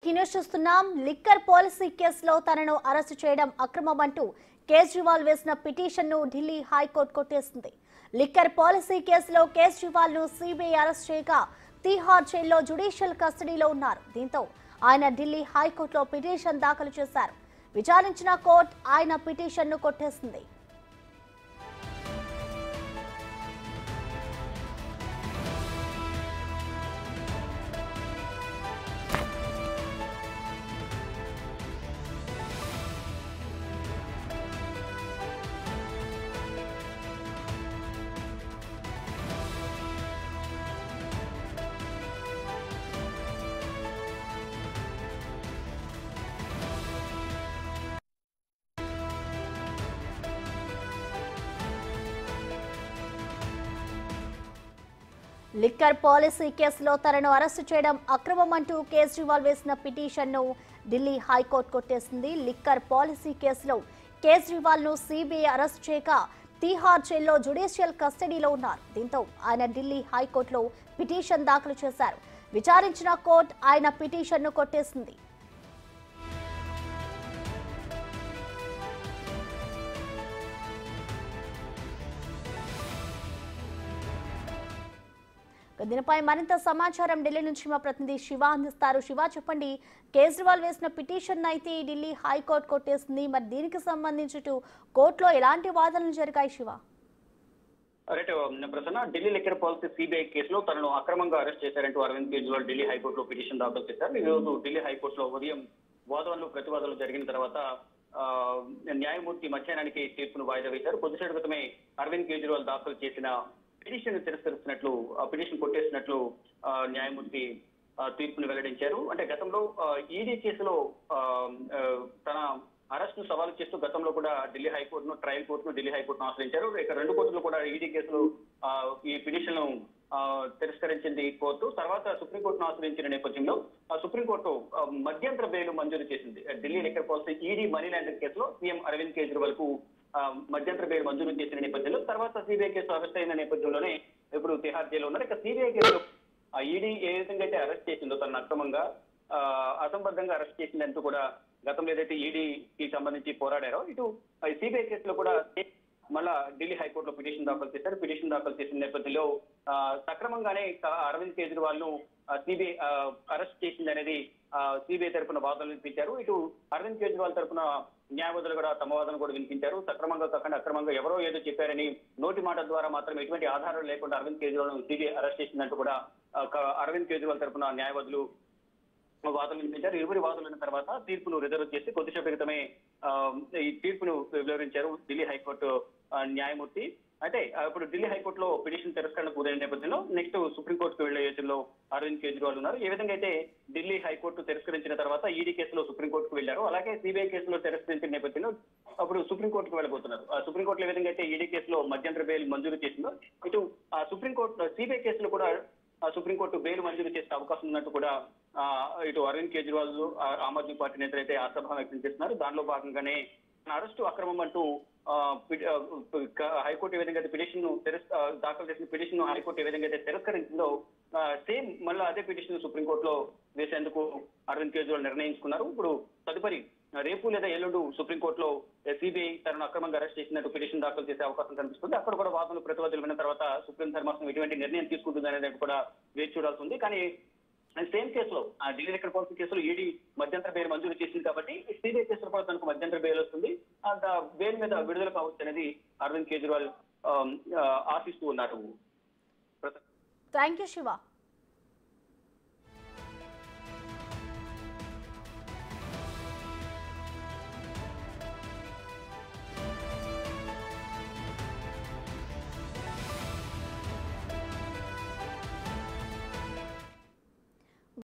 Breaking news చూస్తున్నాం. Liquor policy కేసులో తనను అరెస్టు చేయడం అక్రమమంటూ కేజ్రీవాల్ వేసిన పిటిషన్ను ఢిల్లీ హైకోర్టు కొట్టేసింది. లిక్కర్ పాలసీ కేసులో కేజ్రీవాల్ ను సిబిఐ అరెస్ట్ చేయగా తిహార్ జైల్లో జ్యుడిషియల్ కస్టడీలో ఉన్నారు. దీంతో ఆయన ఢిల్లీ హైకోర్టులో పిటిషన్ దాఖలు చేశారు. విచారించిన కోర్టు ఆయన పిటిషన్ను కొట్టేసింది. లిక్కర్ పాలసీ కేసులో తనను అరెస్టు చేయడం అక్రమమంటూ కేజ్రీవాల్ వేసిన పిటిషన్ను ఢిల్లీ హైకోర్టు కొట్టేసింది. లిక్కర్ పాలసీ కేసులో కేజ్రీవాల్ ను సిబిఐ అరెస్ట్ చేయక తిహార్ జైల్లో జ్యుడిషియల్ కస్టడీలో ఉన్నారు. దీంతో ఆయన ఢిల్లీ హైకోర్టులో పిటిషన్ దాఖలు చేశారు. విచారించిన కోర్టు ఆయన పిటిషన్ను కొట్టేసింది. దీనిపై మరింత సమాచారం ఢిల్లీ నుంచి మా ప్రతినిధి శివ అందిస్తారు. శివ, చెప్పండి, కేజ్రీవాల్ వేసిన పిటిషన్ అయితే ఢిల్లీ హైకోర్టు కొట్టేసింది. మరి దీనికి సంబంధించి కోర్టులో ఎలాంటి వాదనలు జరిగాయి Shiva? Right Prasanna, Delhi liquor policy CBI కేసులో తనను అక్రమంగా అరెస్ట్ చేశారంటూ అరవింద్ కేజ్రీవాల్ ఢిల్లీ హైకోర్టులో పిటిషన్ దాఖలు చేశారు. ఈ రోజు ఢిల్లీ హైకోర్టులో ఉదయం వాదనలు ప్రతివాదనలు జరిగిన తర్వాత న్యాయమూర్తి మధ్యాహ్నానికి తీర్పును వాయిదా వేశారు. కొద్దిసేపటి క్రితమే అరవింద్ కేజ్రీవాల్ దాఖలు చేసిన పిటిషన్ తిరస్కరిస్తున్నట్లు, పిటిషన్ కొట్టేసినట్లు న్యాయమూర్తి తీర్పును వెల్లడించారు. అంటే గతంలో ఈడీ కేసులో తన అరెస్ట్ ను సవాలు చేస్తూ గతంలో కూడా ఢిల్లీ హైకోర్టును, ట్రయల్ కోర్టును, ఢిల్లీ హైకోర్టును ఆశ్రయించారు. ఇక రెండు కోర్టులు కూడా ఈడీ కేసులు ఈ పిటిషన్ తిరస్కరించింది కోర్టు. తర్వాత సుప్రీంకోర్టును ఆశ్రయించిన నేపథ్యంలో సుప్రీంకోర్టు మధ్యంతర బెయిల్ మంజూరు చేసింది. Delhi liquor policy ED money laundering కేసులో సీఎం అరవింద్ కేజ్రీవాల్ కు మధ్యంతర బెయిల్ మంజూరు చేసిన నేపథ్యంలో తర్వాత సిబిఐ కేసు అరెస్ట్ అయిన నేపథ్యంలోనే ఇప్పుడు తిహార్ జైల్లో ఉన్నారు. ఇక సిబిఐ కేసులో ఈడీ ఏ విధంగా అయితే అరెస్ట్ చేసిందో, తనను అక్రమంగా అసంబద్ధంగా అరెస్ట్ చేసిందంటూ కూడా గతంలో ఏదైతే ఈడీకి సంబంధించి పోరాడారో, ఇటు సిబిఐ కేసులో కూడా మళ్ళా ఢిల్లీ హైకోర్టులో పిటిషన్ దాఖలు చేశారు. పిటిషన్ దాఖలు చేసిన నేపథ్యంలో సక్రమంగానే అరవింద్ కేజ్రీవాల్ ను సిబిఐ అరెస్ట్ చేసింది అనేది సిబిఐ తరఫున వాదనలు వినిపించారు. ఇటు అరవింద్ కేజ్రీవాల్ తరఫున న్యాయవాదులు కూడా తమ వాదన కూడా వినిపించారు. సక్రమంగా కాకుండా అక్రమంగా ఎవరో ఏదో చెప్పారని నోటి మాట ద్వారా మాత్రం ఎటువంటి ఆధారం లేకుండా అరవింద్ కేజ్రీవాల్ ను సిబిఐ అరెస్ట్ చేసిందంటూ కూడా అరవింద్ కేజ్రీవాల్ తరఫున న్యాయవాదులు వాదనలు వినిపించారు. ఇరువురి వాదనల తర్వాత తీర్పును రిజర్వ్ చేసి కొద్దిసేపటి క్రితమే ఈ తీర్పును వివరించారు ఢిల్లీ హైకోర్టు న్యాయమూర్తి. అయితే ఇప్పుడు ఢిల్లీ హైకోర్టులో పిటిషన్ తిరస్కరణ పూరైన నేపథ్యంలో నెక్స్ట్ సుప్రీంకోర్టుకు వెళ్లే యోచనలో అరవింద్ కేజ్రీవాల్ ఉన్నారు. ఏ విధంగా అయితే ఢిల్లీ హైకోర్టు తిరస్కరించిన తర్వాత ఈడీ కేసులో సుప్రీంకోర్టుకు వెళ్లారు, అలాగే సిబిఐ కేసులో తిరస్కరించిన నేపథ్యంలో అప్పుడు సుప్రీంకోర్టుకు వెళ్ళబోతున్నారు. సుప్రీంకోర్టులో ఏ విధంగా అయితే ఈడీ కేసులో మధ్యంతర బెయిల్ మంజూరు చేసిందో, ఇటు సుప్రీంకోర్టు సిబిఐ కేసులో కూడా సుప్రీంకోర్టు బెయిల్ మంజూరు చేసే అవకాశం ఉన్నట్టు కూడా ఇటు అరవింద్ కేజ్రీవాల్, ఆమ్ ఆద్మీ పార్టీ నేతలు అయితే ఆశాభావం వ్యక్తం చేస్తున్నారు. దానిలో భాగంగానే అరెస్టు అక్రమం అంటూ హైకోర్టు ఏ విధంగా పిటిషన్ దాఖలు చేసిన పిటిషన్ హైకోర్టు ఏ విధంగా అయితే తిరస్కరించిందో, సేమ్ మళ్ళీ అదే పిటిషన్ సుప్రీంకోర్టులో వేసేందుకు అరవింద్ కేజ్రీవాల్ నిర్ణయించుకున్నారు. ఇప్పుడు తదుపరి రేపు లేదా ఎల్లుండు సుప్రీంకోర్టులో సిబిఐ తనను అక్రమంగా అరెస్ట్ చేసినట్టు పిటిషన్ దాఖలు చేసే అవకాశం కనిపిస్తుంది. అక్కడ కూడా వాదనలు ప్రతివాదులు విన్న తర్వాత సుప్రీం ధర్మాసనం ఎటువంటి నిర్ణయం తీసుకుంటుంది అనేది కూడా వేచి చూడాల్సి ఉంది. కానీ సేమ్ కేసులో ఢిల్లీ లిక్కర్ పాలసీ కేసులో ఈడీ మధ్యంతర బెయిల్ మంజూరు చేసింది కాబట్టి సిబిఐ కేసులో కూడా తనకు మధ్యంతర బెయిల్ వస్తుంది. బెయిల్ మీద విడుదల కావచ్చు అనేది అరవింద్ కేజ్రీవాల్ ఆశిస్తూ ఉన్నారు. Thank you Shiva.